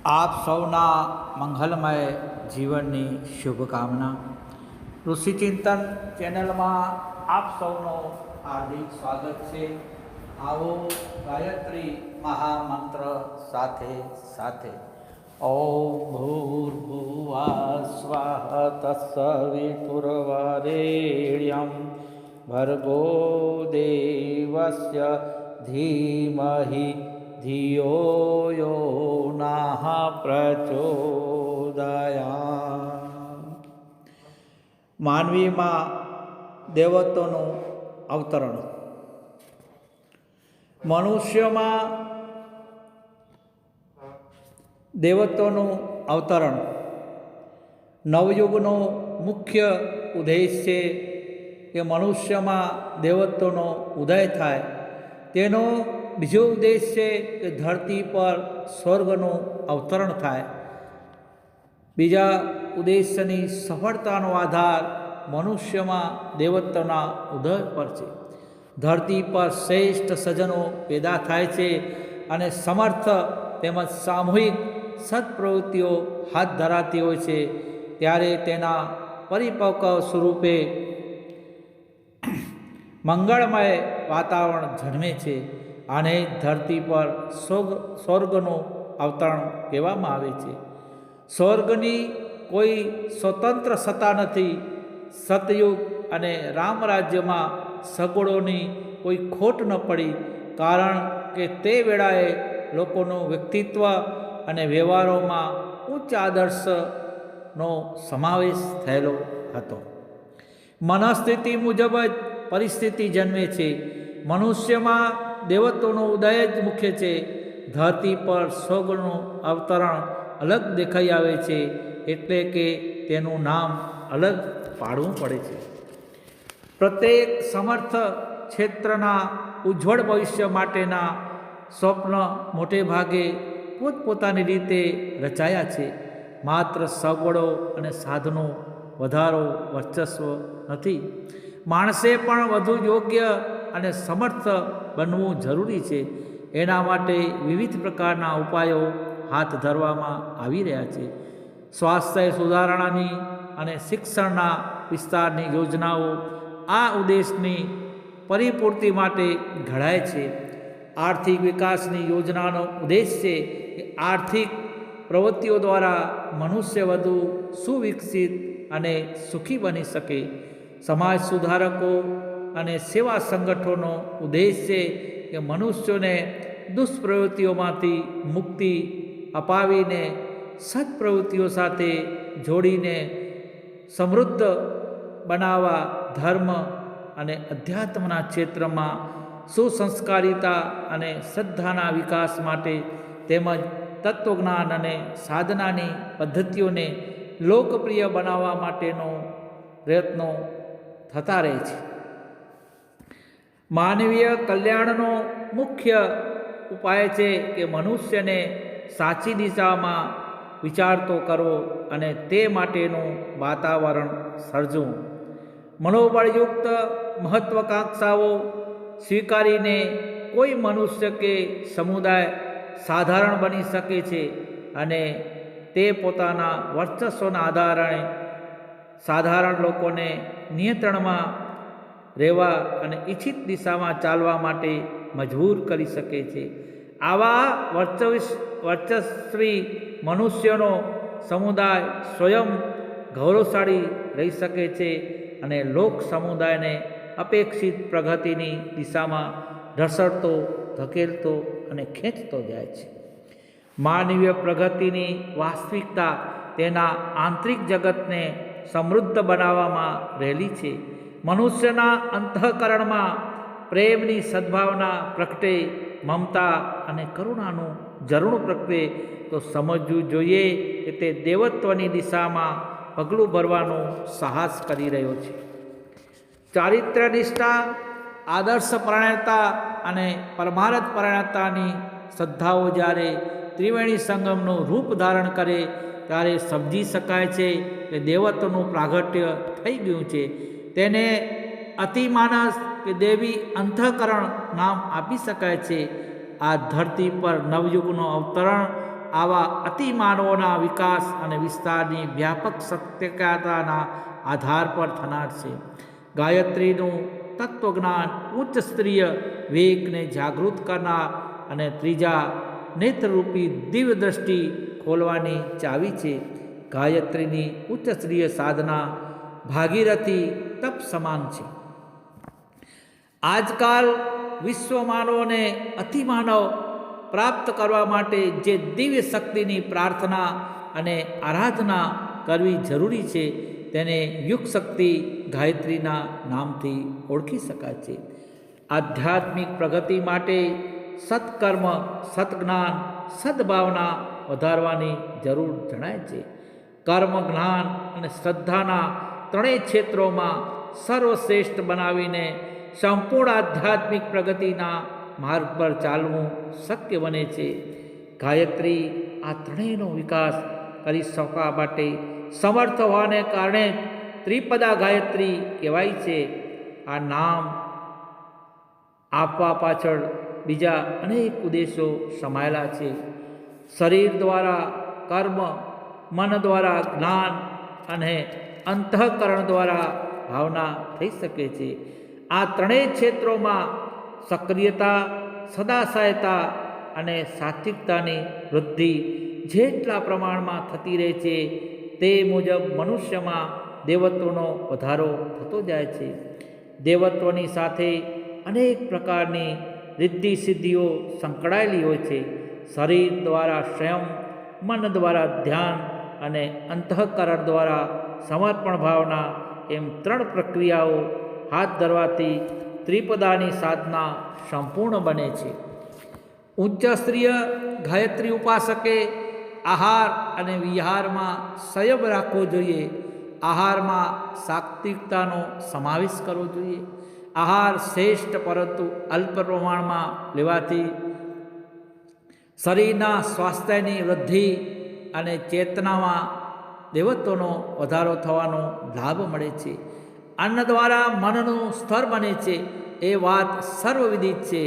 આપ સૌના મંગલમય જીવનની શુભકામના. ઋષિચિંતન ચેનલમાં આપ સૌનો હાર્દિક સ્વાગત છે. આવો ગાયત્રી મહામંત્ર સાથે સાથે ઓમ ભૂર્ભુવઃ સ્વઃ તત્સવિતુર્વરેણ્યં ભર્ગો દેવસ્ય ધીમહિ ધિયો યો નઃ પ્રચોદયાત. માનવીમાં દેવત્વનું અવતરણ. મનુષ્યમાં દેવત્વનું અવતરણ નવયુગનો મુખ્ય ઉદ્દેશ છે કે મનુષ્યમાં દેવત્વનો ઉદય થાય. તેનો બીજો ઉદ્દેશ છે કે ધરતી પર સ્વર્ગનું અવતરણ થાય. બીજા ઉદ્દેશની સફળતાનો આધાર મનુષ્યમાં દેવત્વના ઉદય પર છે. ધરતી પર શ્રેષ્ઠ સજ્જનો પેદા થાય છે અને સમર્થ તેમજ સામૂહિક સત્પ્રવૃત્તિઓ હાથ ધરાતી હોય છે. ત્યારે તેના પરિપક્વ સ્વરૂપે મંગળમય વાતાવરણ જન્મે છે. આને ધરતી પર સ્વર્ગનું અવતરણ કહેવામાં આવે છે. સ્વર્ગની કોઈ સ્વતંત્ર સત્તા નથી. સતયુગ અને રામ રાજ્યમાં સગવડોની કોઈ ખોટ ન પડી, કારણ કે તે વેળાએ લોકોનું વ્યક્તિત્વ અને વ્યવહારોમાં ઉચ્ચ આદર્શનો સમાવેશ થયેલો હતો. મનસ્થિતિ મુજબ જ પરિસ્થિતિ જન્મે છે. મનુષ્યમાં દેવત્વનો ઉદય જ મુખ્ય છે. ધરતી પર સ્વર્ગનું અવતરણ અલગ દેખાઈ આવે છે, એટલે કે તેનું નામ અલગ પાડવું પડે છે. પ્રત્યેક સમર્થ ક્ષેત્રના ઉજ્જવળ ભવિષ્ય માટેના સ્વપ્ન મોટે ભાગે પોતપોતાની રીતે રચાયા છે. માત્ર સગવડો અને સાધનો વધારો વર્ચસ્વ નથી. માણસે પણ વધુ યોગ્ય અને સમર્થ બનવું જરૂરી છે. એના માટે વિવિધ પ્રકારના ઉપાયો હાથ ધરવામાં આવી રહ્યા છે. સ્વાસ્થ્ય સુધારણાની અને શિક્ષણના વિસ્તારની યોજનાઓ આ ઉદ્દેશની પરિપૂર્તિ માટે ઘડાય છે. આર્થિક વિકાસની યોજનાનો ઉદ્દેશ છે કે આર્થિક પ્રવૃત્તિઓ દ્વારા મનુષ્ય વધુ સુવિકસિત અને સુખી બની શકે. સમાજ સુધારકો અને સેવા સંગઠનોનો ઉદ્દેશ છે કે મનુષ્યોને દુષ્પ્રવૃત્તિઓમાંથી મુક્તિ અપાવીને સત્પ્રવૃત્તિઓ સાથે જોડીને સમૃદ્ધ બનાવવા. ધર્મ અને અધ્યાત્મના ક્ષેત્રમાં સુસંસ્કારિતા અને શ્રદ્ધાના વિકાસ માટે તેમજ તત્વજ્ઞાન અને સાધનાની પદ્ધતિઓને લોકપ્રિય બનાવવા માટેનો પ્રયત્નો થતા રહે છે. માનવીય કલ્યાણનો મુખ્ય ઉપાય છે કે મનુષ્યને સાચી દિશામાં વિચારતો કરવો અને તે માટેનું વાતાવરણ સર્જવું. મનોબળયુક્ત મહત્વાકાંક્ષાઓ સ્વીકારીને કોઈ મનુષ્ય કે સમુદાય સાધારણ બની શકે છે અને તે પોતાના વર્ચસ્વના આધારે સાધારણ લોકોને નિયંત્રણમાં રહેવા અને ઇચ્છિત દિશામાં ચાલવા માટે મજબૂર કરી શકે છે. આવા વર્ચસ્વી મનુષ્યનો સમુદાય સ્વયં ગૌરવશાળી રહી શકે છે અને લોક સમુદાયને અપેક્ષિત પ્રગતિની દિશામાં ઢસડતો, ધકેલતો અને ખેંચતો જાય છે. માનવીય પ્રગતિની વાસ્તવિકતા તેના આંતરિક જગતને સમૃદ્ધ બનાવવામાં રહેલી છે. મનુષ્યના અંતઃકરણમાં પ્રેમની સદ્ભાવના પ્રગટે, મમતા અને કરુણાનું ઝરણું પ્રગટે તો સમજવું જોઈએ કે તે દેવત્વની દિશામાં પગલું ભરવાનો સાહસ કરી રહ્યો છે. ચારિત્ર્ય નિષ્ઠા, આદર્શ પરાયણતા અને પરમાર્થ પરાયણતાની શ્રદ્ધાઓ જ્યારે ત્રિવેણી સંગમનું રૂપ ધારણ કરે ત્યારે સમજી શકાય છે કે દેવત્વનું પ્રાગટ્ય થઈ ગયું છે. તેને અતિમાનસ કે દેવી અંતઃકરણ નામ આપી શકાય છે. આ ધરતી પર નવયુગનું અવતરણ આવા અતિમાનવોના વિકાસ અને વિસ્તારની વ્યાપક શક્યતાના આધાર પર થનાર છે. ગાયત્રીનું તત્વજ્ઞાન ઉચ્ચ સ્ત્રીય વિવેકને જાગૃત કરનાર અને ત્રીજા નેત્રરૂપી દિવ્ય દ્રષ્ટિ ખોલવાની ચાવી છે. ગાયત્રીની ઉચ્ચ સ્ત્રીય સાધના ભાગીરથી તપ સમાન છે. આજકાલ વિશ્વ માનવોને અતિમાનવ પ્રાપ્ત કરવા માટે જે દિવ્ય શક્તિની પ્રાર્થના અને આરાધના કરવી જરૂરી છે તેને યુગ શક્તિ ગાયત્રીના નામથી ઓળખી શકાય છે. આધ્યાત્મિક પ્રગતિ માટે સત્કર્મ, સત્જ્ઞાન, સદભાવના વધારવાની જરૂર જણાય છે. કર્મ, જ્ઞાન અને શ્રદ્ધાના ત્રણેય ક્ષેત્રોમાં સર્વશ્રેષ્ઠ બનાવીને સંપૂર્ણ આધ્યાત્મિક પ્રગતિના માર્ગ પર ચાલવું શક્ય બને છે. ગાયત્રી આ ત્રણેયનો વિકાસ કરી શકવા માટે સમર્થ હોવાને કારણે ત્રિપદા ગાયત્રી કહેવાય છે. આ નામ આપવા પાછળ બીજા અનેક ઉદ્દેશો સમાયેલા છે. શરીર દ્વારા કર્મ, મન દ્વારા જ્ઞાન અને અંતઃકરણ દ્વારા ભાવના થઈ શકે છે. આ ત્રણેય ક્ષેત્રોમાં સક્રિયતા, સદાશયતા અને સાત્વિકતાની વૃદ્ધિ જેટલા પ્રમાણમાં થતી રહે છે તે મુજબ મનુષ્યમાં દેવત્વનો વધારો થતો જાય છે. દેવત્વની સાથે અનેક પ્રકારની રિદ્ધિ સિદ્ધિઓ સંકળાયેલી હોય છે. શરીર દ્વારા સંયમ, મન દ્વારા ધ્યાન અને અંતઃકરણ દ્વારા સમર્પણ ભાવના એમ ત્રણ પ્રક્રિયાઓ હાથ ધરવાથી ત્રિપદાની સાધના સંપૂર્ણ બને છે. ઉચ્ચ સ્ત્રીય ગાયત્રી ઉપાસકે આહાર અને વિહારમાં સંયમ રાખવો જોઈએ. આહારમાં સાત્વિકતાનો સમાવેશ કરવો જોઈએ. આહાર શ્રેષ્ઠ પરંતુ અલ્પ પ્રમાણમાં લેવાથી શરીરના સ્વાસ્થ્યની વૃદ્ધિ અને ચેતનામાં દેવત્વનો વધારો થવાનો લાભ મળે છે. અન્ન દ્વારા મનનું સ્તર બને છે એ વાત સર્વવિદિત છે.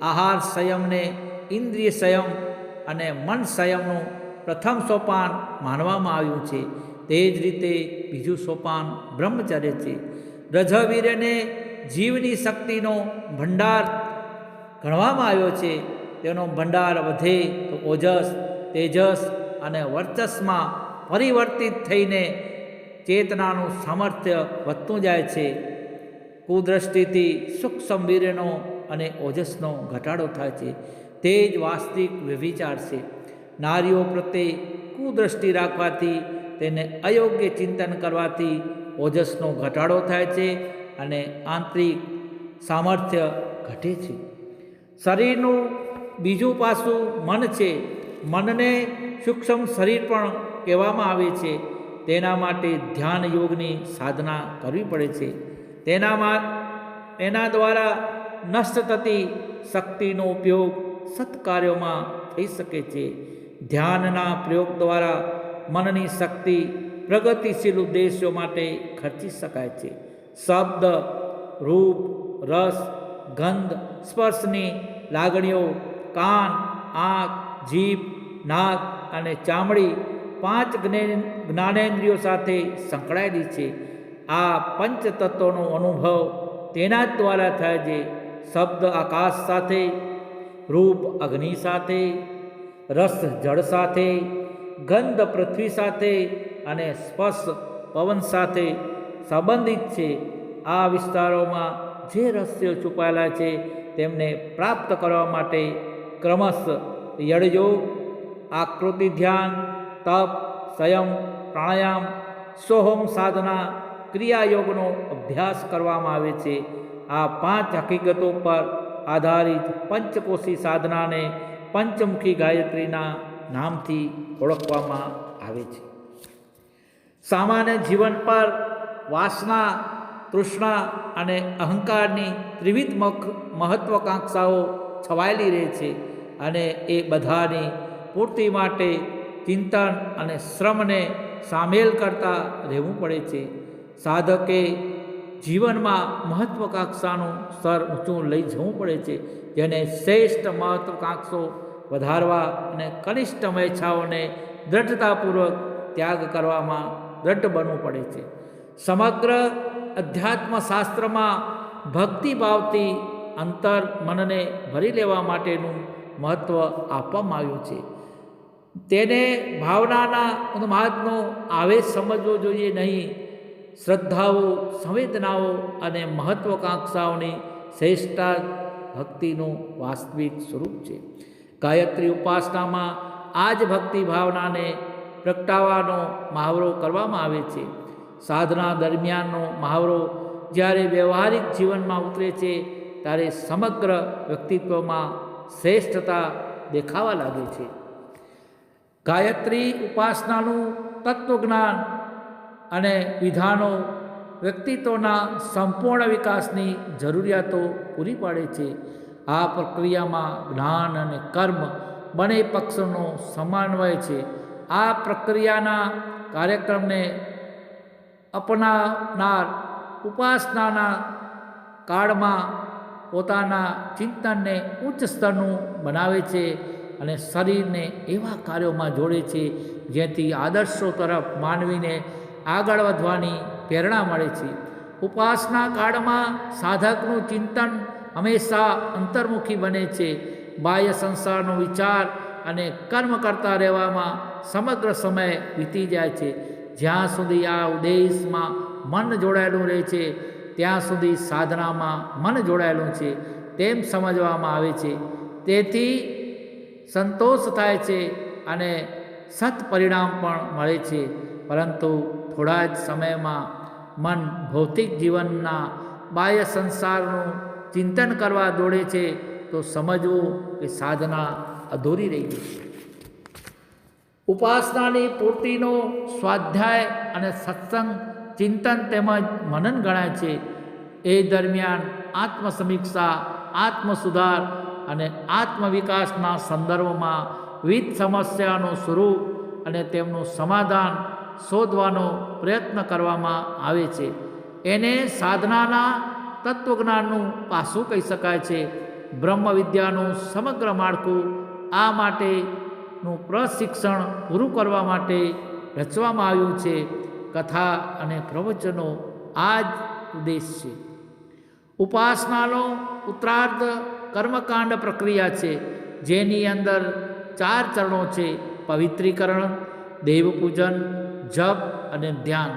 આહાર સંયમને ઇન્દ્રિય સંયમ અને મન સંયમનું પ્રથમ સોપાન માનવામાં આવ્યું છે. તે જ રીતે બીજું સોપાન બ્રહ્મચર્ય છે. રજવીર્યને જીવની શક્તિનો ભંડાર ગણવામાં આવ્યો છે. તેનો ભંડાર વધે તો ઓજસ, તેજસ અને વર્ચસ્માં પરિવર્તિત થઈને ચેતનાનું સામર્થ્ય વધતું જાય છે. કુદૃષ્ટિથી સૂક્ષ્મ વીર્યનો અને ઓજસનો ઘટાડો થાય છે. તે જ વાસ્તવિક વ્યભિચાર છે. નારીઓ પ્રત્યે કુદૃષ્ટિ રાખવાથી, તેને અયોગ્ય ચિંતન કરવાથી ઓજસનો ઘટાડો થાય છે અને આંતરિક સામર્થ્ય ઘટે છે. શરીરનું બીજું પાસું મન છે. મનને સૂક્ષ્મ શરીર પણ કહેવામાં આવે છે. તેના માટે ધ્યાન યોગની સાધના કરવી પડે છે. તેના દ્વારા નષ્ટ થતી શક્તિનો ઉપયોગ સત્કાર્યોમાં થઈ શકે છે. ધ્યાનના પ્રયોગ દ્વારા મનની શક્તિ પ્રગતિશીલ ઉદ્દેશ્યો માટે ખર્ચી શકાય છે. શબ્દ, રૂપ, રસ, ગંધ, સ્પર્શની લાગણીઓ કાન, આંખ, જીભ, નાક અને ચામડી 5 જ્ઞાનેન્દ્રિયો સાથે સંકળાયેલી છે. આ પંચ તત્વોનો અનુભવ તેના જ દ્વારા થાય છે. શબ્દ આકાશ સાથે, રૂપ અગ્નિ સાથે, રસ જળ સાથે, ગંધ પૃથ્વી સાથે અને સ્પર્શ પવન સાથે સંબંધિત છે. આ વિસ્તારોમાં જે રહસ્યો છુપાયેલા છે તેમને પ્રાપ્ત કરવા માટે ક્રમશઃ યડયોગ, આકૃતિ ધ્યાન, તપ, સંયમ, પ્રાણાયામ, સોહમ સાધના, ક્રિયાયોગનો અભ્યાસ કરવામાં આવે છે. આ 5 હકીકતો પર આધારિત પંચકોશી સાધનાને પંચમુખી ગાયત્રીના નામથી ઓળખવામાં આવે છે. સામાન્ય જીવન પર વાસના, તૃષ્ણા અને અહંકારની ત્રિવિધ મહત્વાકાંક્ષાઓ છવાયેલી રહે છે અને એ બધાની પૂર્તિ માટે ચિંતન અને શ્રમને સામેલ કરતા રહેવું પડે છે. સાધકે જીવનમાં મહત્વાકાંક્ષાનું સ્તર ઊંચું લઈ જવું પડે છે. જેને શ્રેષ્ઠ મહત્વાકાંક્ષો વધારવા અને કનિષ્ઠ ઈચ્છાઓને દ્રઢતાપૂર્વક ત્યાગ કરવામાં દ્રઢ બનવું પડે છે. સમગ્ર અધ્યાત્મશાસ્ત્રમાં ભક્તિભાવથી અંતર મનને ભરી લેવા માટેનું મહત્ત્વ આપવામાં આવ્યું છે. તેને ભાવનાના ઉન્માદનો આવેશ સમજવો જોઈએ નહીં. શ્રદ્ધાઓ, સંવેદનાઓ અને મહત્વાકાંક્ષાઓની શ્રેષ્ઠતા ભક્તિનું વાસ્તવિક સ્વરૂપ છે. ગાયત્રી ઉપાસનામાં આ જ ભક્તિ ભાવનાને પ્રગટાવવાનો મહાવરો કરવામાં આવે છે. સાધના દરમિયાનનો મહાવરો જ્યારે વ્યવહારિક જીવનમાં ઉતરે છે ત્યારે સમગ્ર વ્યક્તિત્વમાં શ્રેષ્ઠતા દેખાવા લાગે છે. ગાયત્રી ઉપાસનાનું તત્વજ્ઞાન અને વિધાનો વ્યક્તિત્વના સંપૂર્ણ વિકાસની જરૂરિયાતો પૂરી પાડે છે. આ પ્રક્રિયામાં જ્ઞાન અને કર્મ બંને પક્ષોનો સમન્વય છે. આ પ્રક્રિયાના કાર્યક્રમને અપનાવનાર ઉપાસનાના કાળમાં પોતાના ચિંતનને ઉચ્ચ સ્તરનું બનાવે છે અને શરીરને એવા કાર્યોમાં જોડે છે જેથી આદર્શો તરફ માનવીને આગળ વધવાની પ્રેરણા મળે છે. ઉપાસના કાળમાં સાધકનું ચિંતન હંમેશા અંતર્મુખી બને છે. બાહ્ય સંસારનો વિચાર અને કર્મ કરતા રહેવામાં સમગ્ર સમય વીતી જાય છે. જ્યાં સુધી આ ઉદ્દેશમાં મન જોડાયેલું રહે છે ત્યાં સુધી સાધનામાં મન જોડાયેલું છે તેમ સમજવામાં આવે છે. તેથી સંતોષ થાય છે અને સત પરિણામ પણ મળે છે. પરંતુ થોડા જ સમયમાં મન ભૌતિક જીવનના બાહ્ય સંસારનું ચિંતન કરવા દોડે છે તો સમજવું કે સાધના અધૂરી રહી ગઈ છે. ઉપાસનાની પૂર્તિનો સ્વાધ્યાય અને સત્સંગ, ચિંતન તેમજ મનન ગણાય છે. એ દરમિયાન આત્મસમીક્ષા, આત્મસુધાર અને આત્મવિકાસના સંદર્ભમાં વિવિધ સમસ્યાનું સ્વરૂપ અને તેમનું સમાધાન શોધવાનો પ્રયત્ન કરવામાં આવે છે. એને સાધનાના તત્વજ્ઞાનનું પાસું કહી શકાય છે. બ્રહ્મ વિદ્યાનું સમગ્ર માળખું આ માટેનું પ્રશિક્ષણ પૂરું કરવા માટે રચવામાં આવ્યું છે. કથા અને પ્રવચનો આ જ ઉદ્દેશ છે. ઉપાસનાનો ઉત્તરાર્ધ કર્મકાંડ પ્રક્રિયા છે જેની અંદર 4 ચરણો છે: પવિત્રીકરણ, દેવપૂજન, જપ અને ધ્યાન.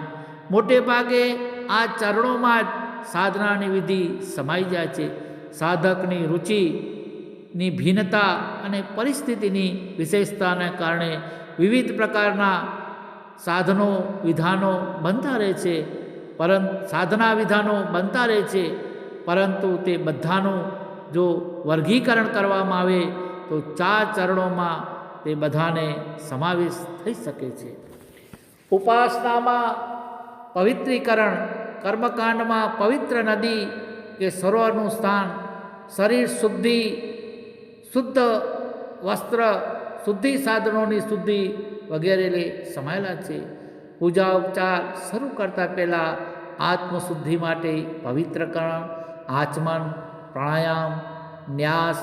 મોટે ભાગે આ ચરણોમાં જ સાધનાની વિધિ સમાઈ જાય છે. સાધકની રુચિની ભિન્નતા અને પરિસ્થિતિની વિશેષતાને કારણે વિવિધ પ્રકારના સાધનો વિધાનો બનતા રહે છે. સાધના વિધાનો બનતા રહે છે, પરંતુ તે બધાનું જો વર્ગીકરણ કરવામાં આવે તો 4 ચરણોમાં તે બધાને સમાવેશ થઈ શકે છે. ઉપાસનામાં પવિત્રીકરણ કર્મકાંડમાં પવિત્ર નદી કે સરોવરનું સ્થાન, શરીર શુદ્ધિ, શુદ્ધ વસ્ત્ર શુદ્ધિ, સાધનોની શુદ્ધિ વગેરે સમાયેલા છે. પૂજા ઉપચાર શરૂ કરતાં પહેલાં આત્મશુદ્ધિ માટે પવિત્રકરણ, આચમન, પ્રાણાયામ, ન્યાસ,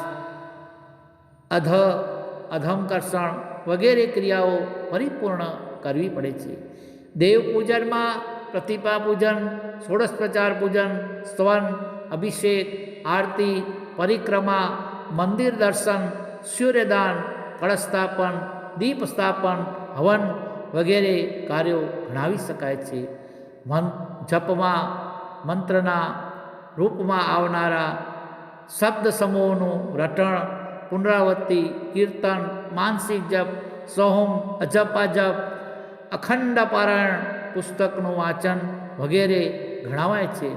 અધમકર્ષણ વગેરે ક્રિયાઓ પરિપૂર્ણ કરવી પડે છે. દેવપૂજનમાં પ્રતિપા પૂજન, ષોડશોપચાર પૂજન, સ્તવન, અભિષેક, આરતી, પરિક્રમા, મંદિર દર્શન, સૂર્યદાન, કળશસ્થાપન, દીપસ્થાપન, હવન વગેરે કાર્યો ગણાવી શકાય છે. જપમાં મંત્રના રૂપમાં આવનારા શબ્દ સમૂહોનું રટણ, પુનરાવૃત્તિ, કીર્તન, માનસિક જપ, સોહમ, અજપાજપ, અખંડ પારાયણ, પુસ્તકનું વાંચન વગેરે ગણાવાય છે.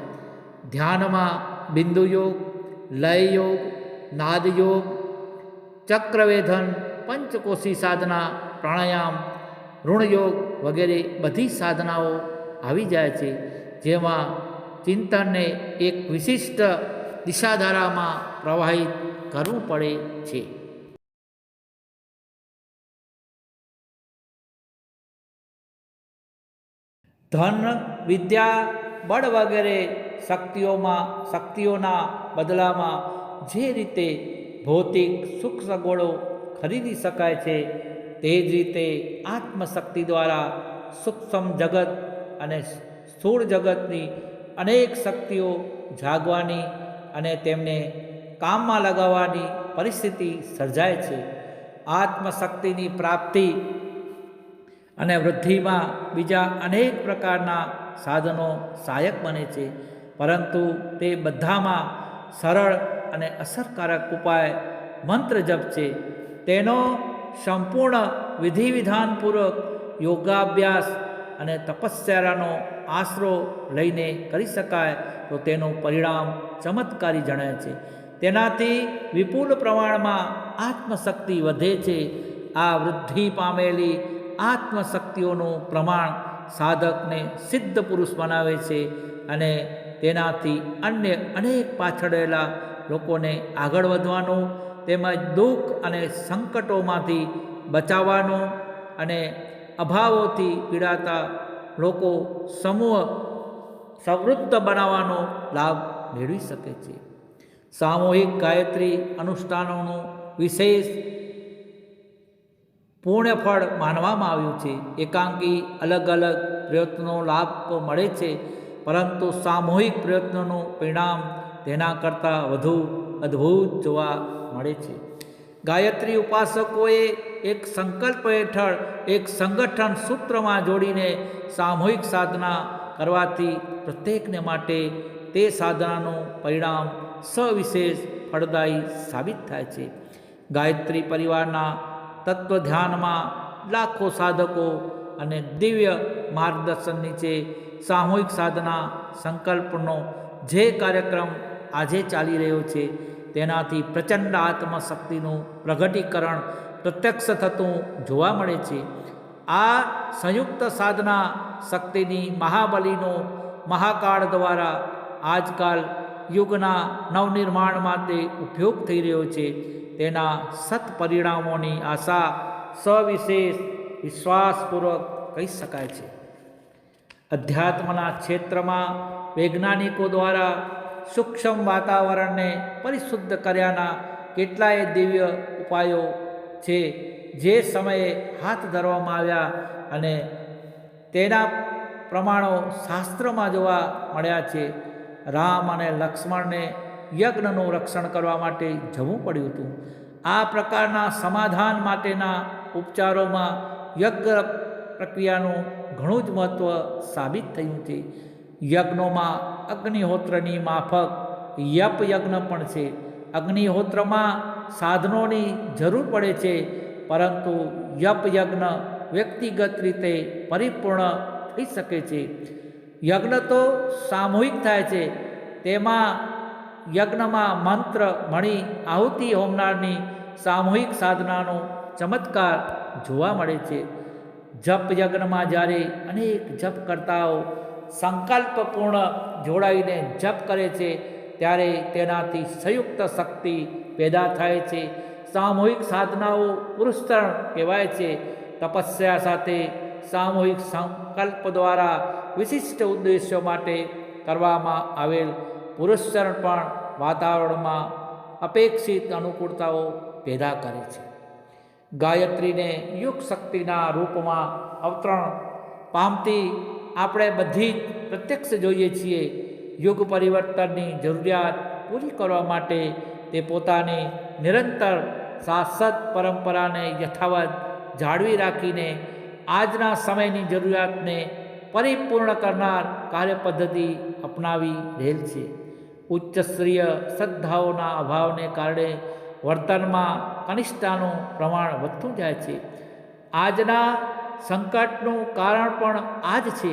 ધ્યાનમાં બિંદુ યોગ, લય યોગ, નાદ યોગ, ચક્રવેધન, પંચકોશી સાધના, પ્રાણાયામ, ઋણયોગ વગેરે બધી સાધનાઓ આવી જાય છે, જેમાં ચિંતનને એક વિશિષ્ટ દિશાધારામાં પ્રવાહિત કરવું પડે છે. ધન, વિદ્યા, બળ વગેરે શક્તિઓના બદલામાં જે રીતે ભૌતિક સુખ સગવડો ખરીદી શકાય છે, તે જ રીતે આત્મશક્તિ દ્વારા સૂક્ષ્મ જગત અને સ્થૂળ જગતની અનેક શક્તિઓ જાગવાની અને તેમને કામમાં લગાવવાની પરિસ્થિતિ સર્જાય છે. આત્મશક્તિની પ્રાપ્તિ અને વૃદ્ધિમાં બીજા અનેક પ્રકારના સાધનો સહાયક બને છે, પરંતુ તે બધામાં સરળ અને અસરકારક ઉપાય મંત્ર જપ છે. તેનો સંપૂર્ણ વિધિ વિધાનપૂર્વક યોગાભ્યાસ અને તપસ્યાનો આશરો લઈને કરી શકાય તો તેનું પરિણામ ચમત્કારી જણાય છે. તેનાથી વિપુલ પ્રમાણમાં આત્મશક્તિ વધે છે. આ વૃદ્ધિ પામેલી આત્મશક્તિઓનું પ્રમાણ સાધકને સિદ્ધ પુરુષ બનાવે છે અને તેનાથી અન્ય અનેક પાછળેલા લોકોને આગળ વધવાનું તેમજ દુઃખ અને સંકટોમાંથી બચાવવાનું અને અભાવોથી પીડાતા લોકો સમૂહ સમૃદ્ધ બનાવવાનો લાભ મેળવી શકે છે. સામૂહિક ગાયત્રી અનુષ્ઠાનોનું વિશેષ પુણ્યફળ માનવામાં આવ્યું છે. એકાંકી અલગ અલગ પ્રયત્નો લાભ તો મળે છે, પરંતુ સામૂહિક પ્રયત્નોનું પરિણામ તેના કરતાં વધુ અદ્ભુત જોવા મળે છે. ગાયત્રી ઉપાસકોએ એક સંકલ્પ હેઠળ એક સંગઠન સૂત્રમાં જોડીને સામૂહિક સાધના કરવાથી પ્રત્યેકને માટે તે સાધનાનું પરિણામ સવિશેષ ફળદાયી સાબિત થાય છે. ગાયત્રી પરિવારના તત્વ ધ્યાનમાં લાખો સાધકો અને દિવ્ય માર્ગદર્શન નીચે સામૂહિક સાધના સંકલ્પનો જે કાર્યક્રમ આજે ચાલી રહ્યો છે, તેનાથી પ્રચંડ આત્મશક્તિનું પ્રગટીકરણ પ્રત્યક્ષ થતું જોવા મળે છે. આ સંયુક્ત સાધના શક્તિની મહાબલીનો મહાકાળ દ્વારા આજકાલ યુગના નવનિર્માણ માટે ઉપયોગ થઈ રહ્યો છે. તેના સત્પરિણામોની આશા સવિશેષ વિશ્વાસપૂર્વક કહી શકાય છે. અધ્યાત્મના ક્ષેત્રમાં વૈજ્ઞાનિકો દ્વારા સૂક્ષ્મ વાતાવરણને પરિશુદ્ધ કર્યાના કેટલાય દિવ્ય ઉપાયો છે, જે સમયે હાથ ધરવામાં આવ્યા અને તેના પ્રમાણો શાસ્ત્રમાં જોવા મળ્યા છે. રામ અને લક્ષ્મણને યજ્ઞનું રક્ષણ કરવા માટે જવું પડ્યું હતું. આ પ્રકારના સમાધાન માટેના ઉપચારોમાં યજ્ઞ પ્રક્રિયાનું ઘણું જ મહત્ત્વ સાબિત થયું છે. યજ્ઞોમાં અગ્નિહોત્રની માફક યપ યજ્ઞ પણ છે. અગ્નિહોત્રમાં સાધનોની જરૂર પડે છે, પરંતુ યપ યજ્ઞ વ્યક્તિગત રીતે પરિપૂર્ણ થઈ શકે છે. યજ્ઞ તો સામૂહિક થાય છે. તેમાં યજ્ઞમાં મંત્ર મણી આહુતિ હોમનારની સામૂહિક સાધનાનો ચમત્કાર જોવા મળે છે. જપ યજ્ઞમાં જ્યારે અનેક જપકર્તાઓ સંકલ્પપૂર્ણ જોડાઈને જપ કરે છે, ત્યારે તેનાથી સંયુક્ત શક્તિ પેદા થાય છે. સામૂહિક સાધનાઓ પુરસ્તર કહેવાય છે. તપસ્યા સાથે સામૂહિક સંકલ્પ દ્વારા વિશિષ્ટ ઉદ્દેશ્યો માટે કરવામાં આવેલ પુરસ્ચરણ પણ વાતાવરણમાં અપેક્ષિત અનુકૂળતાઓ પેદા કરે છે. ગાયત્રીને યુગ શક્તિના રૂપમાં અવતરણ પામતી આપણે બધી જ પ્રત્યક્ષ જોઈએ છીએ. યુગ પરિવર્તનની જરૂરિયાત પૂરી કરવા માટે તે પોતાની નિરંતર શાશ્વત પરંપરાને યથાવત જાળવી રાખીને આજના સમયની જરૂરિયાતને પરિપૂર્ણ કરનાર કાર્યપદ્ધતિ અપનાવી રહેલ છે. ઉચ્ચસ્તરીય શ્રદ્ધાઓના અભાવને કારણે વર્તનમાં કનિષ્ઠતાનું પ્રમાણ વધતું જાય છે. આજના સંકટનું કારણ પણ આ જ છે,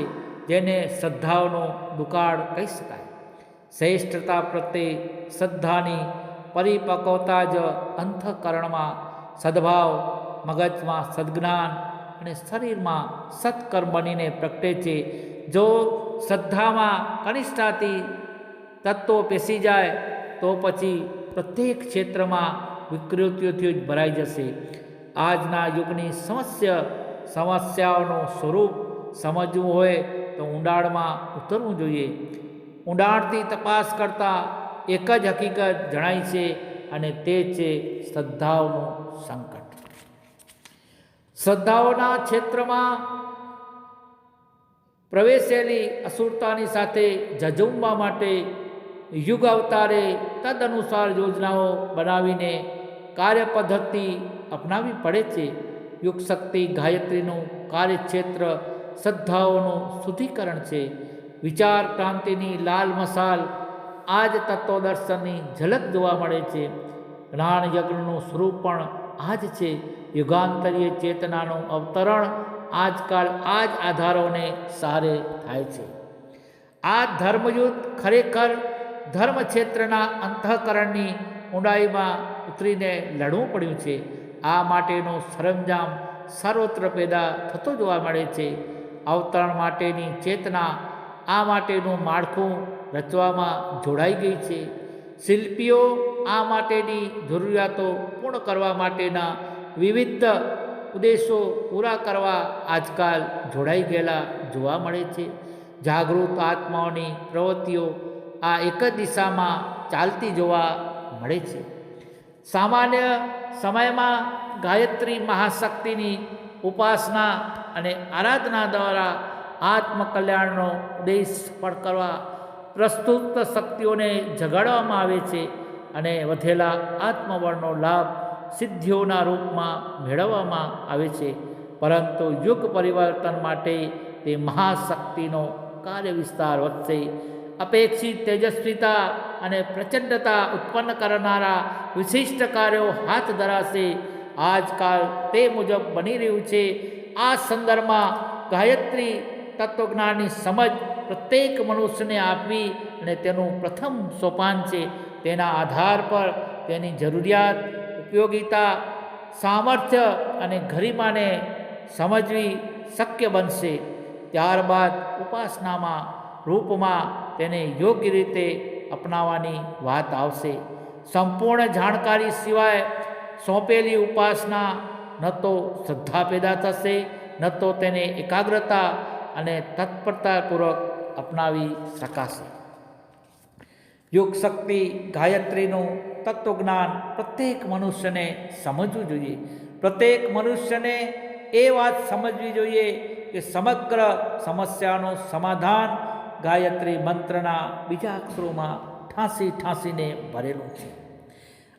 જેને શ્રદ્ધાઓનો દુકાળ કહી શકાય. શ્રેષ્ઠતા પ્રત્યે શ્રદ્ધાની પરિપક્વતા જ અંતઃકરણમાં સદ્ભાવ, મગજમાં સદ્જ્ઞાન અને શરીરમાં સત્કર્મ બનીને પ્રગટે છે. જો શ્રદ્ધામાં કનિષ્ઠતાથી તત્વો પેસી જાય તો પછી પ્રત્યેક ક્ષેત્રમાં વિકૃતિઓથી જ ભરાઈ જશે. આજના યુગની સમસ્યાઓનું સ્વરૂપ સમજવું હોય તો ઊંડાણમાં ઉતરવું જોઈએ. ઊંડાણથી તપાસ કરતાં એક જ હકીકત જણાય છે, અને તે છે શ્રદ્ધાઓનું સંકટ. શ્રદ્ધાઓના ક્ષેત્રમાં પ્રવેશેલી અસુરતાની સાથે ઝઝુમવા માટે યુગ અવતારે તદનુસાર યોજનાઓ બનાવીને કાર્ય પદ્ધતિ અપનાવી પડે છે. યુગ શક્તિ ગાયત્રીનું કાર્યક્ષેત્ર શ્રદ્ધાઓનું શુદ્ધિકરણ છે. વિચાર ક્રાંતિની લાલ મસાલ આજ તત્વદર્શનની ઝલક જોવા મળે છે. જ્ઞાન યજ્ઞનું સ્વરૂપ પણ આ જ છે. યુગાંતરીય ચેતનાનું અવતરણ આજકાલ આ જ આધારોને સહારે થાય છે. આ ધર્મયુદ્ધ ખરેખર ધર્મ ક્ષેત્રના અંતઃકરણની ઊંડાઈમાં ઉતરીને લડવું પડ્યું છે. આ માટેનો સરંજામ સર્વત્ર પેદા થતો જોવા મળે છે. અવતરણ માટેની ચેતના આ માટેનું માળખું રચવામાં જોડાઈ ગઈ છે. શિલ્પીઓ આ માટેની જરૂરિયાતો પૂર્ણ કરવા માટેના વિવિધ ઉદ્દેશો પૂરા કરવા આજકાલ જોડાઈ ગયેલા જોવા મળે છે. જાગૃત આત્માઓની પ્રવૃત્તિઓ આ એક જ દિશામાં ચાલતી જોવા મળે છે. સામાન્ય સમયમાં ગાયત્રી મહાશક્તિની ઉપાસના અને આરાધના દ્વારા આત્મકલ્યાણનો ઉદ્દેશ સફળ કરવા પ્રસ્તુત શક્તિઓને જગાડવામાં આવે છે અને વધેલા આત્મબળનો લાભ સિદ્ધિઓના રૂપમાં મેળવવામાં આવે છે. પરંતુ યુગ પરિવર્તન માટે તે મહાશક્તિનો કાર્ય વિસ્તાર વધશે. અપેક્ષિત તેજસ્વીતા અને પ્રચંડતા ઉત્પન્ન કરનારા વિશિષ્ટ કાર્યો હાથ ધરાશે. આજકાલ તે મુજબ બની રહ્યું છે. આ સંદર્ભમાં ગાયત્રી તત્વજ્ઞાનની સમજ પ્રત્યેક મનુષ્યને આપવી અને તેનું પ્રથમ સોપાન છે. તેના આધાર પર તેની જરૂરિયાત, ઉપયોગિતા, સામર્થ્ય અને ગરિમાને સમજવી શક્ય બનશે. ત્યારબાદ ઉપાસનામાં રૂપમાં તેને યોગ્ય રીતે અપનાવવાની વાત આવશે. સંપૂર્ણ જાણકારી સિવાય સોંપેલી ઉપાસના ન તો શ્રદ્ધા પેદા થશે, ન તો તેને એકાગ્રતા અને તત્પરતાપૂર્વક અપનાવી શકાશે. યુગ શક્તિ ગાયત્રીનું તત્વજ્ઞાન પ્રત્યેક મનુષ્યને સમજવું જોઈએ. પ્રત્યેક મનુષ્યને એ વાત સમજવી જોઈએ કે સમગ્ર સમસ્યાનું સમાધાન ગાયત્રી મંત્રના બીજા અક્ષરોમાં ઠાંસીને ભરેલું છે.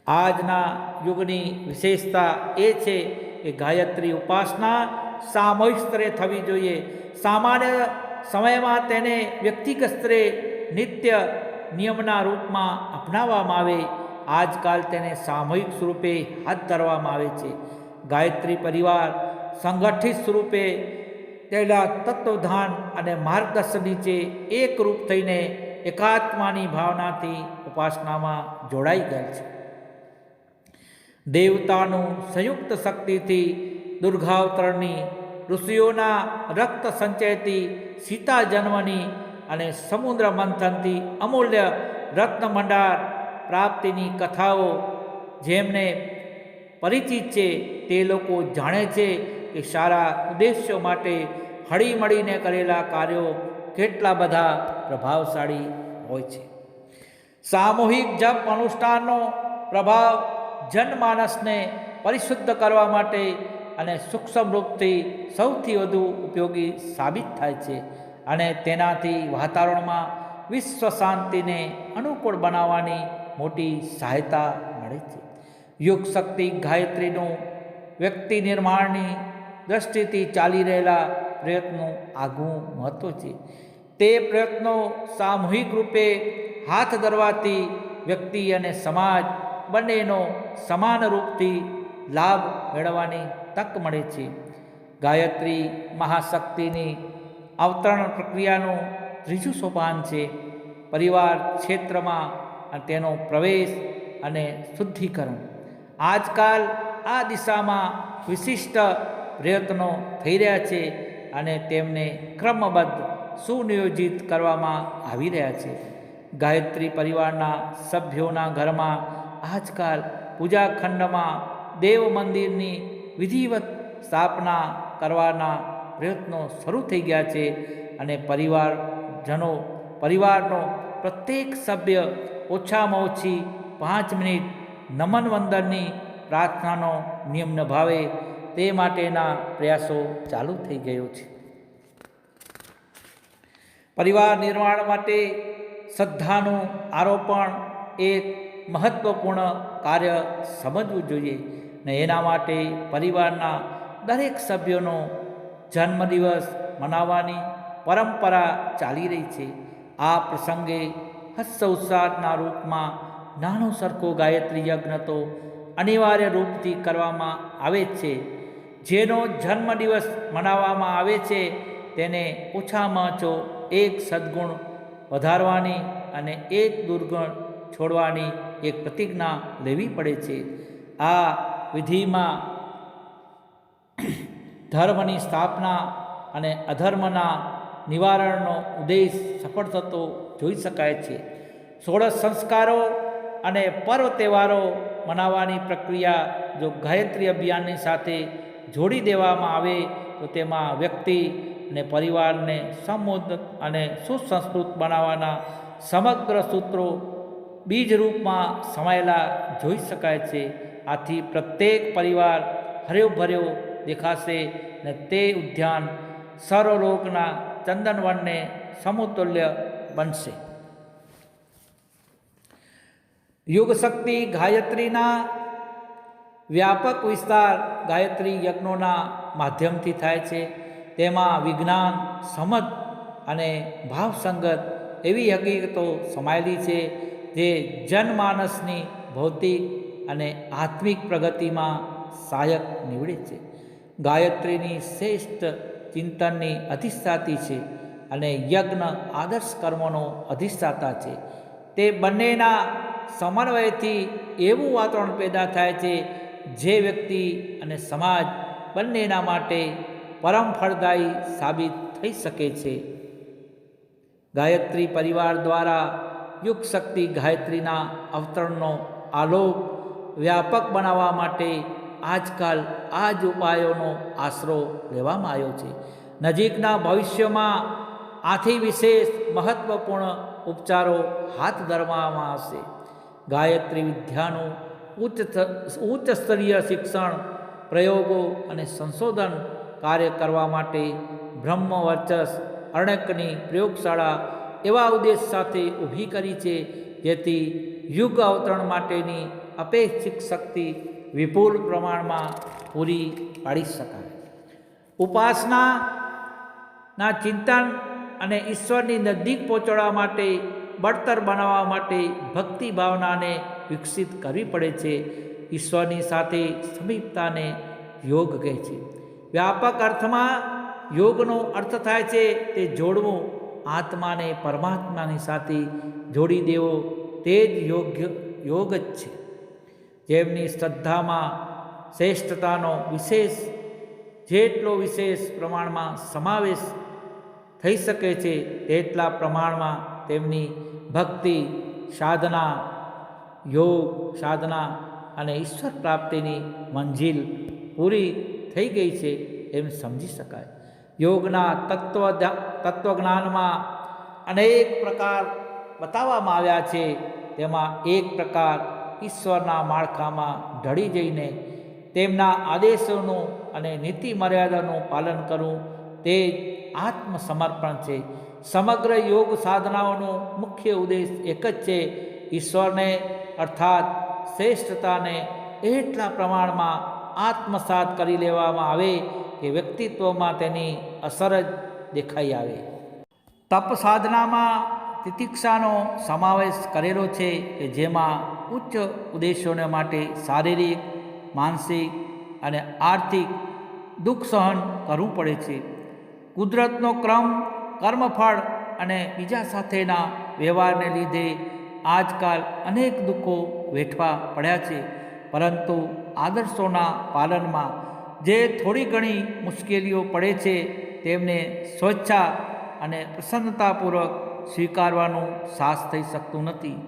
આજના યુગની વિશેષતા એ છે કે ગાયત્રી ઉપાસના સામૂહિક સ્તરે થવી જોઈએ. સામાન્ય સમયમાં તેને વ્યક્તિગત સ્તરે નિત્ય નિયમના રૂપમાં અપનાવવામાં આવે. આજકાલ તેને સામૂહિક સ્વરૂપે હાથ ધરવામાં આવે છે. ગાયત્રી પરિવાર સંગઠિત સ્વરૂપે તેના તત્વધાન અને માર્ગદર્શન નીચે એકરૂપ થઈને એકાત્માની ભાવનાથી ઉપાસનામાં જોડાઈ ગયેલ છે. દેવતાનું સંયુક્ત શક્તિથી દુર્ગાવતરણની, ઋષિઓના રક્ત સંચયથી સીતા જન્મની અને સમુદ્ર મંથનથી અમૂલ્ય રત્નભંડાર પ્રાપ્તિની કથાઓ જેમને પરિચિત છે તે લોકો જાણે છે કે સારા ઉદ્દેશ્યો માટે હળીમળીને કરેલા કાર્યો કેટલા બધા પ્રભાવશાળી હોય છે. સામૂહિક જપ અનુષ્ઠાનનો પ્રભાવ જનમાનસને પરિશુદ્ધ કરવા માટે અને સૂક્ષ્મ રૂપથી સૌથી વધુ ઉપયોગી સાબિત થાય છે અને તેનાથી વાતાવરણમાં વિશ્વ શાંતિને અનુકૂળ બનાવવાની મોટી સહાયતા મળે છે. યુગ શક્તિ ગાયત્રીનું વ્યક્તિ નિર્માણની દ્રષ્ટિથી ચાલી રહેલા પ્રયત્નો આગવું મહત્ત્વ છે. તે પ્રયત્નો સામૂહિક રૂપે હાથ ધરવાથી વ્યક્તિ અને સમાજ બંનેનો સમાન રૂપથી લાભ મેળવવાની તક મળે છે. ગાયત્રી મહાશક્તિની અવતરણ પ્રક્રિયાનું ત્રીજું સોપાન છે પરિવાર ક્ષેત્રમાં તેનો પ્રવેશ અને શુદ્ધિકરણ. આજકાલ આ દિશામાં વિશિષ્ટ પ્રયત્નો થઈ રહ્યા છે અને તેમને ક્રમબદ્ધ સુનિયોજિત કરવામાં આવી રહ્યા છે. ગાયત્રી પરિવારના સભ્યોના ઘરમાં આજકાલ પૂજાખંડમાં દેવ મંદિરની વિધિવત સ્થાપના કરવાના પ્રયત્નો શરૂ થઈ ગયા છે અને પરિવારનો પ્રત્યેક સભ્ય ઓછામાં ઓછી 5 મિનિટ નમન વંદનની પ્રાર્થનાનો નિયમ નિભાવે તે માટેના પ્રયાસો ચાલુ થઈ ગયો છે. પરિવાર નિર્માણ માટે શ્રદ્ધાનું આરોપણ એક મહત્વપૂર્ણ કાર્ય સમજવું જોઈએ ને એના માટે પરિવારના દરેક સભ્યોનો જન્મદિવસ મનાવવાની પરંપરા ચાલી રહી છે. આ પ્રસંગે હર્ષ ઉત્સાહના રૂપમાં નાનો સરખો ગાયત્રી યજ્ઞ તો અનિવાર્ય રૂપથી કરવામાં આવે છે. જેનો જન્મદિવસ મનાવવામાં આવે છે તેને ઓછામાં ઓછો એક સદ્ગુણ વધારવાની અને એક દુર્ગુણ છોડવાની એક પ્રતિજ્ઞા લેવી પડે છે. આ વિધિમાં ધર્મની સ્થાપના અને અધર્મના નિવારણનો ઉદ્દેશ સફળ થતો જોઈ શકાય છે. ષોડશ સંસ્કારો અને પર્વ તહેવારો મનાવવાની પ્રક્રિયા જો ગાયત્રી અભિયાનની સાથે જોડી દેવામાં આવે તો તેમાં વ્યક્તિ અને પરિવારને સમૃદ્ધ અને સુસંસ્કૃત બનાવવાના સમગ્ર સૂત્રો બીજ રૂપમાં સમાયેલા જોઈ શકાય છે. આથી પ્રત્યેક પરિવાર હર્યોભર્યો દેખાશે ને તે ઉદ્યાન સર્વલોકના ચંદનવનને સમતુલ્ય બનશે. યુગ શક્તિ ગાયત્રીના વ્યાપક વિસ્તાર ગાયત્રી યજ્ઞોના માધ્યમથી થાય છે. તેમાં વિજ્ઞાન, સમજ અને ભાવસંગત એવી હકીકતો સમાયેલી છે જે જનમાનસની ભૌતિક અને આત્મિક પ્રગતિમાં સહાયક નીવડે છે. ગાયત્રીની શ્રેષ્ઠ ચિંતનની અધિષ્ઠાતી છે અને યજ્ઞ આદર્શ કર્મોનો અધિષ્ઠાતા છે. તે બંનેના સમન્વયથી એવું વાતાવરણ પેદા થાય છે જે વ્યક્તિ અને સમાજ બંનેના માટે પરમ ફળદાયી સાબિત થઈ શકે છે. ગાયત્રી પરિવાર દ્વારા યુગ શક્તિ ગાયત્રીના અવતરણનો આલોક વ્યાપક બનાવવા માટે આજકાલ આ જ ઉપાયોનો આશરો લેવામાં આવ્યો છે. નજીકના ભવિષ્યમાં આથી વિશેષ મહત્વપૂર્ણ ઉપચારો હાથ ધરવામાં આવશે. ગાયત્રી વિદ્યાનું ઉચ્ચ સ્તરીય શિક્ષણ, પ્રયોગો અને સંશોધન કાર્ય કરવા માટે બ્રહ્મવર્ચસ અરણ્યકની પ્રયોગશાળા એવા ઉદ્દેશ સાથે ઊભી કરી છે જેથી યુગ અવતરણ માટેની અપેક્ષિત શક્તિ વિપુલ પ્રમાણમાં પૂરી પાડી શકાય. ઉપાસનાના ચિંતન અને ઈશ્વરની નજીક પહોંચાડવા માટે, બળતર બનાવવા માટે ભક્તિ ભાવનાને વિકસિત કરવી પડે છે. ઈશ્વરની સાથે સમીપતાને યોગ કહે છે. વ્યાપક અર્થમાં યોગનો અર્થ થાય છે તે જોડવું, આત્માને પરમાત્માની સાથે જોડી દેવો, તે જ યોગ જ છે. જેમની શ્રદ્ધામાં શ્રેષ્ઠતાનો જેટલો વિશેષ પ્રમાણમાં સમાવેશ થઈ શકે છે તેટલા પ્રમાણમાં તેમની ભક્તિ, સાધના, યોગ સાધના અને ઈશ્વર પ્રાપ્તિની મંજિલ પૂરી થઈ ગઈ છે એમ સમજી શકાય. યોગના તત્વજ્ઞાનમાં અનેક પ્રકાર બતાવવામાં આવ્યા છે. તેમાં એક પ્રકાર ઈશ્વરના માળખામાં ઢળી જઈને તેમના આદેશોનું અને નીતિ મર્યાદાનું પાલન કરવું તે જ આત્મસમર્પણ છે. સમગ્ર યોગ સાધનાઓનો મુખ્ય ઉદ્દેશ એક જ છે, ઈશ્વરને અર્થાત શ્રેષ્ઠતાને એટલા પ્રમાણમાં આત્મસાત કરી લેવામાં આવે કે વ્યક્તિત્વમાં તેની અસર જ દેખાઈ આવે. તપ સાધનામાં તિતિક્ષાનો સમાવેશ કરેલો છે કે જેમાં ઉચ્ચ ઉદ્દેશોને માટે શારીરિક, માનસિક અને આર્થિક દુઃખ સહન કરવું પડે છે. કુદરતનો ક્રમ, કર્મફળ અને બીજા સાથેના વ્યવહારને લીધે આજકાલ અનેક દુઃખો વેઠવા પડ્યા છે. પરંતુ આદર્શોના પાલનમાં જે થોડી ઘણી મુશ્કેલીઓ પડે છે તેમને સ્વેચ્છા અને પ્રસન્નતાપૂર્વક સ્વીકારવાનું સાહસ થઈ શકતું નથી.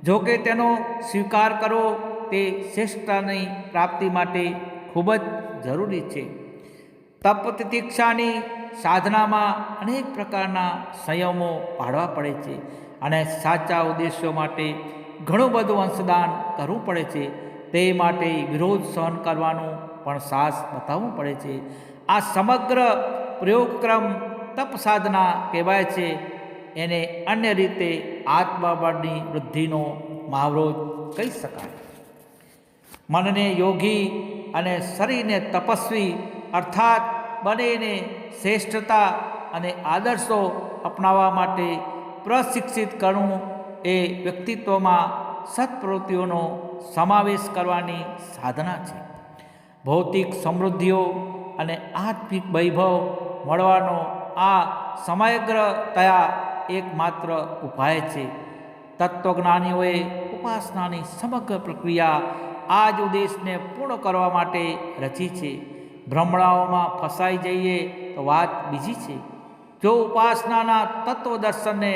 જો કે તેનો સ્વીકાર કરવો તે શ્રેષ્ઠતાની પ્રાપ્તિ માટે ખૂબ જ જરૂરી છે. તપ તિતિક્ષાની સાધનામાં અનેક પ્રકારના સંયમો પાડવા પડે છે અને સાચા ઉદ્દેશ્યો માટે ઘણું બધું અંશદાન કરવું પડે છે. તે માટે વિરોધ સહન કરવાનું પણ સાહસ બતાવવું પડે છે. આ સમગ્ર પ્રયોગક્રમ તપ સાધના કહેવાય છે. એને અન્ય રીતે આત્મબળની વૃદ્ધિનો મહાવરો કહી શકાય. મનને યોગી અને શરીરને તપસ્વી અર્થાત બંનેને શ્રેષ્ઠતા અને આદર્શો અપનાવવા માટે પ્રશિક્ષિત કરવું એ વ્યક્તિત્વમાં સત્પ્રવૃત્તિઓનો સમાવેશ કરવાની સાધના છે. ભૌતિક સમૃદ્ધિઓ અને આત્મિક વૈભવ મળવાનો આ સમગ્રતયા એકમાત્ર ઉપાય છે. તત્વજ્ઞાનીઓએ ઉપાસનાની સમગ્ર પ્રક્રિયા આ જ ઉદ્દેશને પૂર્ણ કરવા માટે રચી છે. ભ્રમણાઓમાં ફસાઈ જઈએ તો વાત બીજી છે. જો ઉપાસનાના તત્વદર્શનને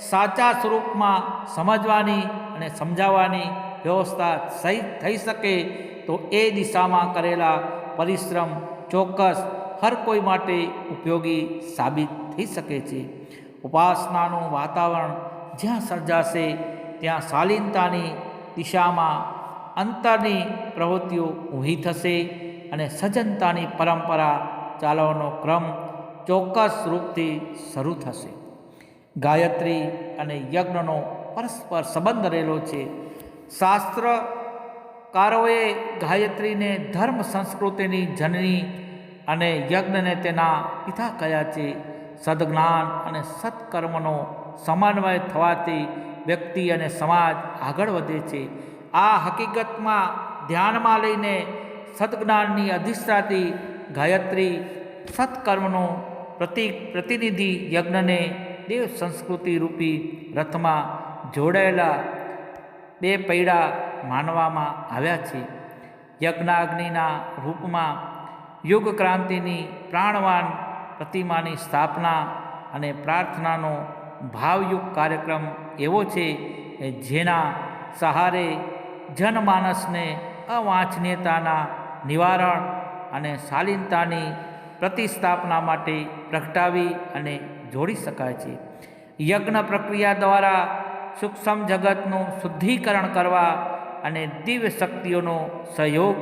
સાચા સ્વરૂપમાં સમજવાની અને સમજાવવાની વ્યવસ્થા સહી થઈ શકે તો એ દિશામાં કરેલા પરિશ્રમ ચોક્કસ હર કોઈ માટે ઉપયોગી સાબિત થઈ શકે છે. ઉપાસનાનું વાતાવરણ જ્યાં સર્જાશે ત્યાં શાલીનતાની દિશામાં અંતરની પ્રવૃત્તિઓ ઊભી થશે અને સજ્જનતાની પરંપરા ચાલવાનો ક્રમ ચોક્કસ રૂપથી શરૂ થશે. ગાયત્રી અને યજ્ઞનો પરસ્પર સંબંધ રહેલો છે. શાસ્ત્રકારોએ ગાયત્રીને ધર્મ સંસ્કૃતિની જનની અને યજ્ઞને તેના પિતા કહ્યા છે. સદજ્ઞાન અને સત્કર્મનો સમન્વય થવાથી વ્યક્તિ અને સમાજ આગળ વધે છે. આ હકીકતમાં ધ્યાનમાં લઈને સદજ્ઞાનની અધિષ્ઠાતી ગાયત્રી, સત્કર્મનો પ્રતિનિધિ યજ્ઞને દેવ સંસ્કૃતિ રૂપી રથમાં જોડાયેલા બે પૈડા માનવામાં આવ્યા છે. યજ્ઞાગ્નિના રૂપમાં યુગ ક્રાંતિની પ્રાણવાન પ્રતિમાની સ્થાપના અને પ્રાર્થનાનો ભાવયુક્ત કાર્યક્રમ એવો છે જેના સહારે જનમાનસને અવાંછનીયતાના નિવારણ અને શાલીનતાની પ્રતિસ્થાપના માટે પ્રગટાવી અને જોડી શકાય છે. યજ્ઞ પ્રક્રિયા દ્વારા સૂક્ષ્મ જગતનું શુદ્ધિકરણ કરવા અને દિવ્ય શક્તિઓનો સહયોગ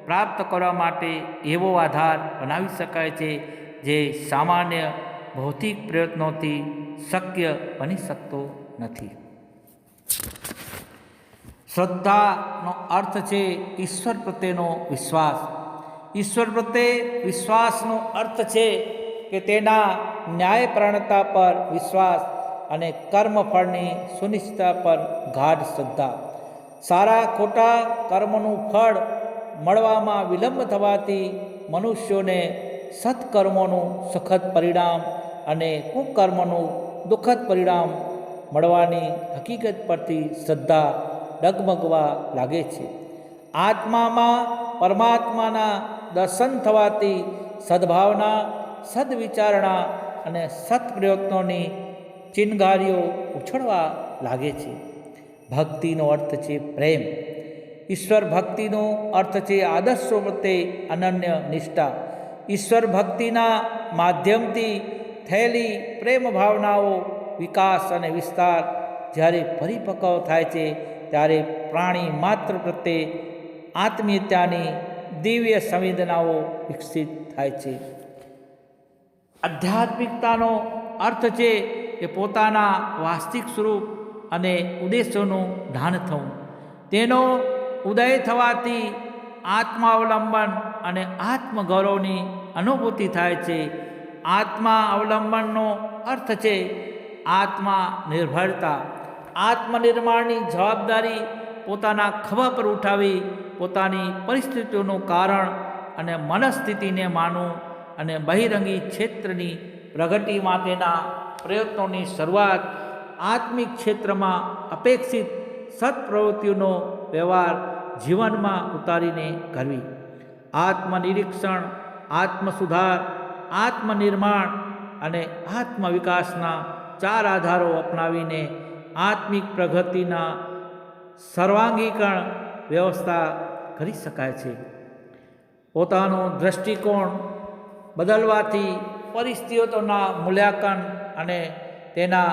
પ્રાપ્ત કરવા માટે એવો આધાર બનાવી શકાય છે જે સામાન્ય ભૌતિક પ્રયત્નોથી શક્ય બની શકતો નથી. શ્રદ્ધાનો અર્થ છે ઈશ્વર પ્રત્યેનો વિશ્વાસ. ઈશ્વર પ્રત્યે વિશ્વાસનો અર્થ છે કે તેના ન્યાયપ્રાણતા પર વિશ્વાસ અને કર્મફળની સુનિશ્ચિતતા પર ગાઢ શ્રદ્ધા. સારા ખોટા કર્મનું ફળ મળવામાં વિલંબ થવાથી મનુષ્યોને સત્કર્મોનું સુખદ પરિણામ અને કુકર્મનું દુઃખદ પરિણામ મળવાની હકીકત પરથી શ્રદ્ધા ડગમગવા લાગે છે. આત્મામાં પરમાત્માના દર્શન થવાથી સદ્ભાવના, સદવિચારણા અને સત્પ્રયત્નોની ચિનગારીઓ ઉછળવા લાગે છે. ભક્તિનો અર્થ છે પ્રેમ. ઈશ્વર ભક્તિનો અર્થ છે આદર્શો પ્રત્યે અનન્ય નિષ્ઠા. ઈશ્વર ભક્તિના માધ્યમથી થયેલી પ્રેમ ભાવનાઓ વિકાસ અને વિસ્તાર જ્યારે પરિપક્વ થાય છે ત્યારે પ્રાણી માત્ર પ્રત્યે આત્મીયતાની દિવ્ય સંવેદનાઓ વિકસિત થાય છે. આધ્યાત્મિકતાનો અર્થ છે કે પોતાના વાસ્તવિક સ્વરૂપ અને ઉદ્દેશોનું ધ્યાન થવું. તેનો ઉદય થવાથી આત્માવલંબન અને આત્મગૌરવની અનુભૂતિ થાય છે. આત્મા અવલંબનનો અર્થ છે આત્મા નિર્ભરતા. આત્મનિર્માણની જવાબદારી પોતાના ખભા પર ઉઠાવી પોતાની પરિસ્થિતિઓનું કારણ અને મનસ્થિતિને માનવું અને બહિરંગી ક્ષેત્રની પ્રગતિ માટેના પ્રયત્નોની શરૂઆત આત્મિક ક્ષેત્રમાં અપેક્ષિત સત્પ્રવૃત્તિઓનો વ્યવહાર જીવનમાં ઉતારીને કરવી. આત્મનિરીક્ષણ, આત્મસુધાર, આત્મનિર્માણ અને આત્મવિકાસના 4 આધારો અપનાવીને આત્મિક પ્રગતિના સર્વાંગીકરણ વ્યવસ્થા કરી શકાય છે. પોતાનો દૃષ્ટિકોણ બદલવાથી પરિસ્થિતિઓના મૂલ્યાંકન અને તેના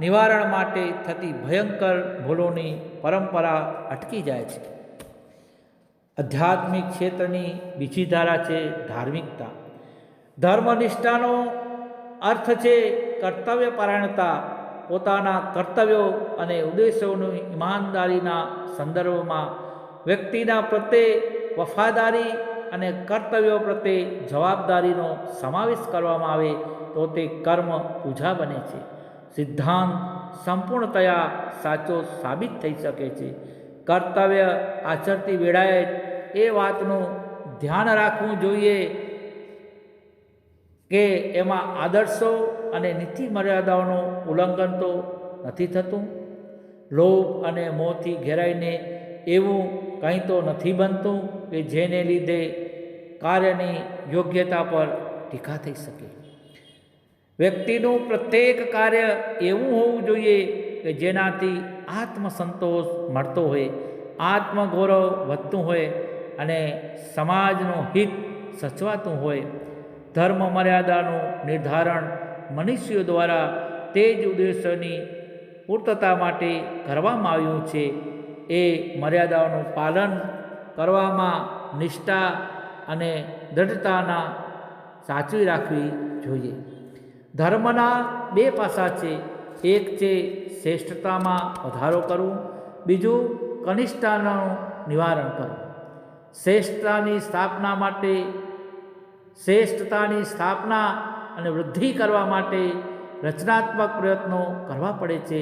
નિવારણ માટે થતી ભયંકર ભૂલોની પરંપરા અટકી જાય છે. આધ્યાત્મિક ક્ષેત્રની બીજી ધારા છે ધાર્મિકતા. ધર્મનિષ્ઠાનો અર્થ છે કર્તવ્ય પરાયણતા. પોતાના કર્તવ્યો અને ઉદ્દેશોની ઈમાનદારીના સંદર્ભમાં વ્યક્તિના પ્રત્યે વફાદારી અને કર્તવ્યો પ્રત્યે જવાબદારીનો સમાવેશ કરવામાં આવે તો તે કર્મ પૂજા બને છે. સિદ્ધાંત સંપૂર્ણતયા સાચો સાબિત થઈ શકે છે. કર્તવ્ય આચરતી વેળાએ એ વાતનું ધ્યાન રાખવું જોઈએ કે એમાં આદર્શો અને નીતિ મર્યાદાઓનું ઉલ્લંઘન તો નથી થતું. લોભ અને મોહથી ઘેરાઈને એવું કંઈ તો નથી બનતું કે જેને લીધે કાર્યની યોગ્યતા પર ટીકા થઈ શકે. વ્યક્તિનું પ્રત્યેક કાર્ય એવું હોવું જોઈએ કે જેનાથી આત્મસંતોષ મળતો હોય, આત્મગૌરવ વધતું હોય અને સમાજનું હિત સચવાતું હોય. ધર્મ મર્યાદાનું નિર્ધારણ મનુષ્યો દ્વારા તે જ ઉદ્દેશોની પૂર્તતા માટે કરવામાં આવ્યું છે. એ મર્યાદાઓનું પાલન કરવામાં નિષ્ઠા અને દ્રઢતાના સાચવી રાખવી જોઈએ. ધર્મના બે પાસા છે. એક છે શ્રેષ્ઠતામાં વધારો કરવું, બીજું કનિષ્ઠતાનું નિવારણ કરવું. શ્રેષ્ઠતાની સ્થાપના અને વૃદ્ધિ કરવા માટે રચનાત્મક પ્રયત્નો કરવા પડે છે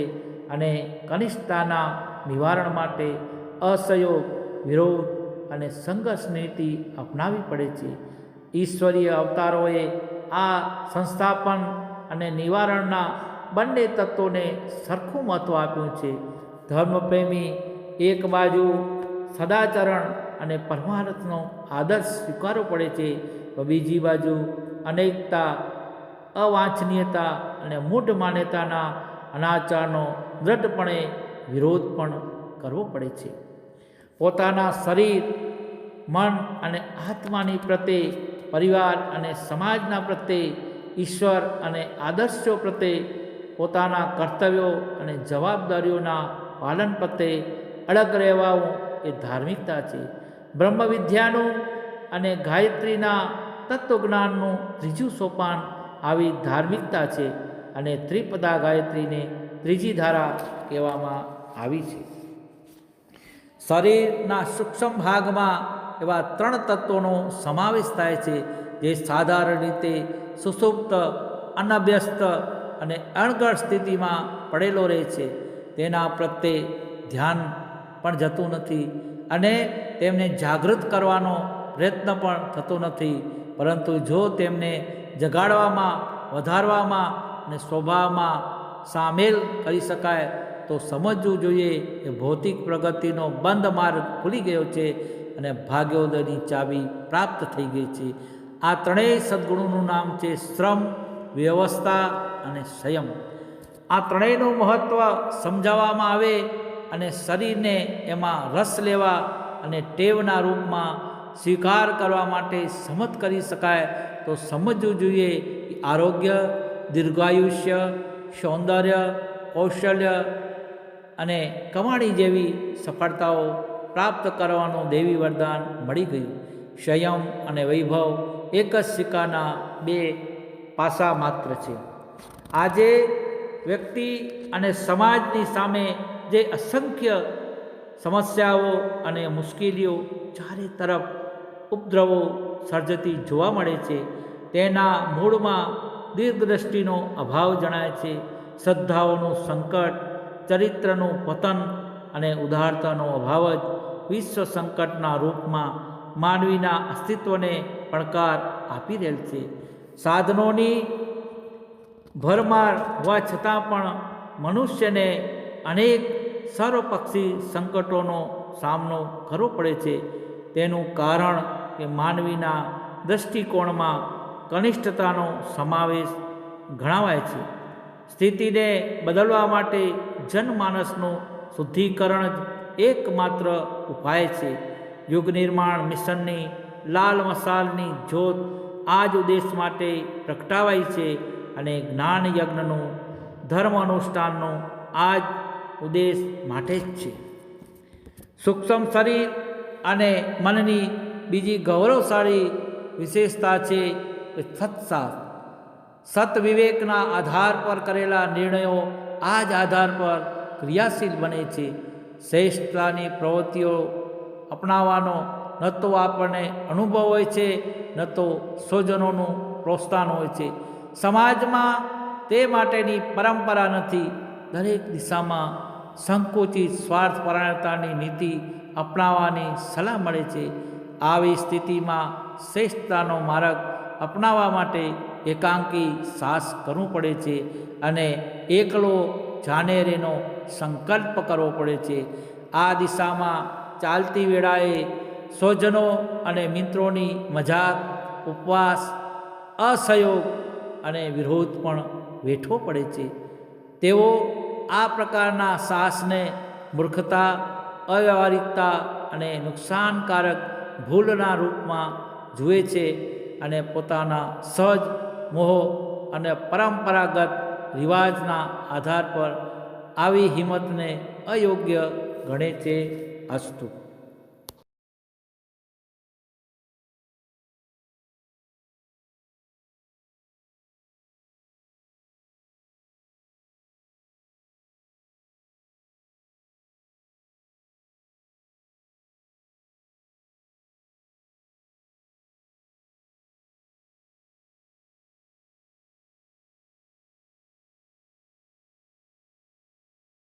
અને કનિષ્ઠતાના નિવારણ માટે અસહયોગ, વિરોધ અને સંઘર્ષ નીતિ અપનાવવી પડે છે. ઈશ્વરીય અવતારોએ આ સંસ્થાપન અને નિવારણના બંને તત્વોને સરખું મહત્ત્વ આપ્યું છે. ધર્મપ્રેમી એક બાજુ સદાચરણ અને પરમાર્થનો આદર્શ સ્વીકારવો પડે છે, તો બીજી બાજુ અનેકતા, અવાંછનીયતા અને મૂઢ માન્યતાના અનાચારનો દ્રઢપણે વિરોધ પણ કરવો પડે છે. પોતાના શરીર, મન અને આત્માની પ્રત્યે, પરિવાર અને સમાજના પ્રત્યે, ઈશ્વર અને આદર્શો પ્રત્યે પોતાના કર્તવ્યો અને જવાબદારીઓના પાલન પ્રત્યે અડગ રહેવાનું એ ધાર્મિકતા છે. બ્રહ્મ વિદ્યાનું અને ગાયત્રીના તત્વજ્ઞાનનું ત્રીજું સોપાન આવી ધાર્મિકતા છે અને ત્રિપદા ગાયત્રીને ત્રીજી ધારા કહેવામાં આવી છે. શરીરના સૂક્ષ્મ ભાગમાં એવા 3 તત્વોનો સમાવેશ થાય છે જે સાધારણ રીતે સુષુપ્ત, અનભ્યસ્ત અને અણઘડ સ્થિતિમાં પડેલો રહે છે. તેના પ્રત્યે ધ્યાન પણ જતું નથી અને તેમને જાગૃત કરવાનો પ્રયત્ન પણ થતો નથી. પરંતુ જો તેમને જગાડવામાં, વધારવામાં અને સ્વભાવમાં સામેલ કરી શકાય તો સમજવું જોઈએ કે ભૌતિક પ્રગતિનો બંધ માર્ગ ખુલી ગયો છે અને ભાગ્યોદયની ચાવી પ્રાપ્ત થઈ ગઈ છે. આ ત્રણેય સદ્ગુણોનું નામ છે શ્રમ, વ્યવસ્થા અને સંયમ. આ ત્રણેયનું મહત્ત્વ સમજાવવામાં આવે અને શરીરને એમાં રસ લેવા અને ટેવના રૂપમાં સ્વીકાર કરવા માટે સમત કરી શકાય તો સમજવું જોઈએ કે આરોગ્ય, દીર્ઘાયુષ્ય, સૌંદર્ય, કૌશલ્ય અને કમાણી જેવી સફળતાઓ પ્રાપ્ત કરવાનું દૈવી વરદાન મળી ગયું. સંયમ અને વૈભવ એક જ સિક્કાના 2 પાસા માત્ર છે. આજે વ્યક્તિ અને સમાજની સામે જે અસંખ્ય સમસ્યાઓ અને મુશ્કેલીઓ ચારે તરફ ઉપદ્રવો સર્જતી જોવા મળે છે, તેના મૂળમાં દીર્ઘદ્રષ્ટિનો અભાવ જણાય છે. શ્રદ્ધાઓનું સંકટ, ચરિત્રનું પતન અને ઉદારતાનો અભાવ જ વિશ્વ સંકટના રૂપમાં માનવીના અસ્તિત્વને પડકાર આપી રહેલ છે. સાધનોની ભરમાર હોવા છતાં પણ મનુષ્યને અનેક સર્વપક્ષી સંકટોનો સામનો કરવો પડે છે. તેનું કારણ કે માનવીના દૃષ્ટિકોણમાં કનિષ્ઠતાનો સમાવેશ ગણાવાય છે. સ્થિતિને બદલવા માટે જનમાનસનું શુદ્ધિકરણ જ એકમાત્ર ઉપાય છે. યુગ નિર્માણ મિશનની લાલ મસાલની જ્યોત આ જ ઉદ્દેશ માટે પ્રગટાવાઈ છે અને જ્ઞાન યજ્ઞનું, ધર્મ અનુષ્ઠાનનું આ જ ઉદ્દેશ માટે જ છે. સૂક્ષ્મ શરીર અને મનની બીજી ગૌરવશાળી વિશેષતા છે સત્સાહસ. સત વિવેકના આધાર પર કરેલા નિર્ણયો આ જ આધાર પર ક્રિયાશીલ બને છે. શ્રેષ્ઠતાની પ્રવૃત્તિઓ અપનાવવાનો ન તો આપણને અનુભવ હોય છે, ન તો સ્વજનોનું પ્રોત્સાહન હોય છે. સમાજમાં તે માટેની પરંપરા નથી. દરેક દિશામાં સંકુચિત સ્વાર્થપરાયણતાની નીતિ અપનાવવાની સલાહ મળે છે. આવી સ્થિતિમાં શ્રેષ્ઠતાનો માર્ગ અપનાવવા માટે એકાંકી સાહસ કરવું પડે છે અને એકલો જાનેરેનો સંકલ્પ કરવો પડે છે. આ દિશામાં ચાલતી વેળાએ સ્વજનો અને મિત્રોની મજાક, ઉપવાસ, અસહયોગ અને વિરોધ પણ વેઠવો પડે છે. તેઓ આ પ્રકારના સાહસને મૂર્ખતા, અવ્યવહારિકતા અને નુકસાનકારક ભૂલના રૂપમાં જુએ છે અને પોતાના સહજ મોહ અને પરંપરાગત રિવાજના આધાર પર આવી હિંમતને અયોગ્ય ગણે છે. અસ્તુ.